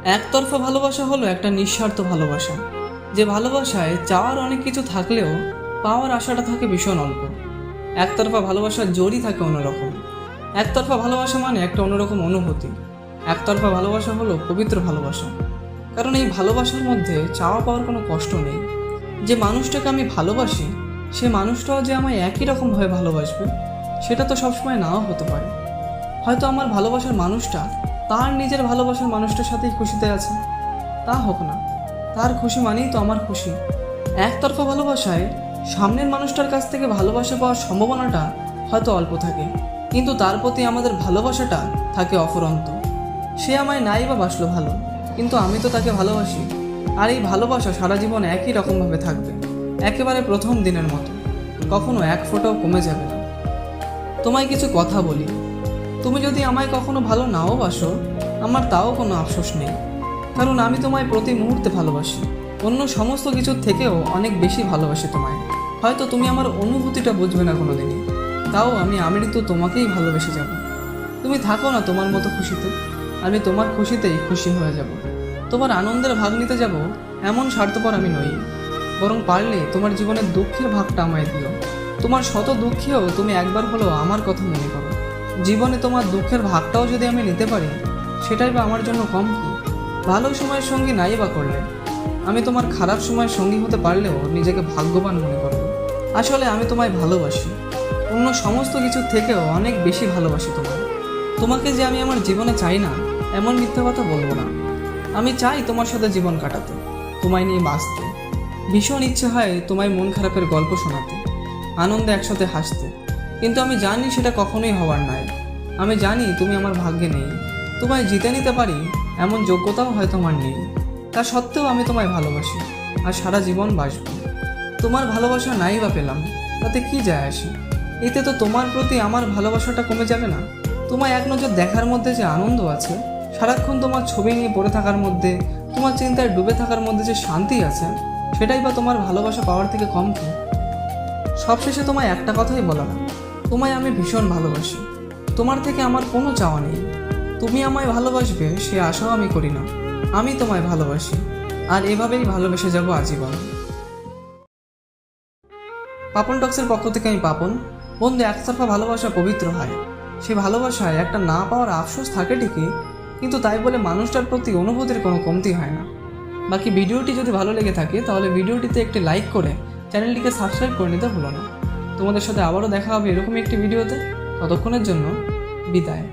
একতরফা ভালোবাসা হলো একটা নিঃস্বার্থ ভালোবাসা, যে ভালোবাসায় চাওয়ার অনেক কিছু থাকলেও পাওয়ার আশাটা থাকে ভীষণ অল্প। একতরফা ভালোবাসার জোরই থাকে অন্যরকম। একতরফা ভালোবাসা মানে একটা অন্যরকম অনুভূতি। একতরফা ভালোবাসা হলো পবিত্র ভালোবাসা, কারণ এই ভালোবাসার মধ্যে চাওয়া পাওয়ার কোনো কষ্ট নেই। যে মানুষটাকে আমি ভালোবাসি সে মানুষটাও যে আমায় একই রকমভাবে ভালোবাসবে সেটা তো সবসময় নাও হতে পারে। হয়তো আমার ভালোবাসার মানুষটা তার নিজের ভালোবাসার মানুষটার সাথেই খুশিতে আছে, তা হোক না, তার খুশি মানেই তো আমার খুশি। একতরফা ভালোবাসায় সামনের মানুষটার কাছ থেকে ভালোবাসা পাওয়ার সম্ভাবনাটা হয়তো অল্প থাকে, কিন্তু তার প্রতি আমাদের ভালোবাসাটা থাকে অফুরন্ত। সে আমায় নাই বা বাসলো ভালো, কিন্তু আমি তো তাকে ভালোবাসি। আর এই ভালোবাসা সারা জীবন একই রকমভাবে থাকবে, একেবারে প্রথম দিনের মতো, কখনো এক ফোঁটাও কমে যাবে না। তোমায় কিছু কথা বলি, তুমি যদি আমায় কখনো ভালো নাও বাসো, আমার তাও কোনো আফসোস নেই, কারণ আমি তোমায় প্রতি মুহূর্তে ভালোবাসি। অন্য সমস্ত কিছুর থেকেও অনেক বেশি ভালোবাসি তোমায়। হয়তো তুমি আমার অনুভূতিটা বুঝবে না কোনোদিনই, তাও আমি তো তোমাকেই ভালোবেসে যাব। তুমি থাকো না তোমার মতো খুশিতে, আমি তোমার খুশিতেই খুশি হয়ে যাব। তোমার আনন্দের ভাগ নিতে যাব এমন স্বার্থপর আমি নই, বরং পারলে তোমার জীবনের দুঃখের ভাগটা আমায় দিও। তোমার শত দুঃখেও তুমি একবার হলেও আমার কথা মনে করো। জীবনে তোমার দুঃখের ভাগটাও যদি আমি নিতে পারি, সেটাই বা আমার জন্য কম কি? ভালো সময়ের সঙ্গী নাই বা করলে, আমি তোমার খারাপ সময়ের সঙ্গী হতে পারলেও নিজেকে ভাগ্যবান মনে করব। আসলে আমি তোমায় ভালোবাসি, অন্য সমস্ত কিছুর থেকেও অনেক বেশি ভালোবাসি তোমায়। তোমাকে যে আমি আমার জীবনে চাই না এমন মিথ্যা কথা বলবো না। আমি চাই তোমার সাথে জীবন কাটাতে, তোমায় নিয়ে বাঁচতে। ভীষণ ইচ্ছে হয় তোমায় মন খারাপের গল্প শোনাতে, আনন্দে একসাথে হাসতে, কিন্তু আমি জানি সেটা কখনোই হওয়ার নয়। আমি জানি তুমি আমার ভাগ্যে নেই, তোমায় জিতে নিতে পারি এমন যোগ্যতাও হয়তো আমার নেই। তা সত্ত্বেও আমি তোমায় ভালোবাসি আর সারা জীবন বাসব। তোমার ভালোবাসা নাই বা পেলাম, তাতে কি যায় আসে? এতে তো তোমার প্রতি আমার ভালোবাসাটা কমে যাবে না। তোমায় এক নজর দেখার মধ্যে যে আনন্দ আছে, সারাক্ষণ তোমার ছবি নিয়ে পড়ে থাকার মধ্যে, তোমার চিন্তায় ডুবে থাকার মধ্যে যে শান্তি আছে, সেটাই বা তোমার ভালোবাসা পাওয়ার থেকে কম কি? সবশেষে তোমায় একটা কথাই বলা না, তোমায় আমি ভীষণ ভালোবাসি। তোমার থেকে আমার কোনো চাওয়া নেই। তুমি আমায় ভালোবাসবে সে আশাও আমি করি না। আমি তোমায় ভালোবাসি, আর এভাবেই ভালোবেসে যাব আজীবন। পাপন টক্সের পক্ষ থেকে আমি পাপন। বন্ধু, একতরফা ভালোবাসা পবিত্র হয়। সে ভালোবাসায় একটা না পাওয়ার আফসোস থাকে ঠিকই, কিন্তু তাই বলে মানুষটার প্রতি অনুভূতির কোনো কমতি হয় না। বাকি ভিডিওটি যদি ভালো লেগে থাকে তাহলে ভিডিওটিতে একটি লাইক করে চ্যানেলটিকে সাবস্ক্রাইব করে নিতে ভুলো না। তোমাদের সাথে আবারও দেখা হবে এরকমই একটি ভিডিওতে। ততক্ষণের জন্য বিদায়।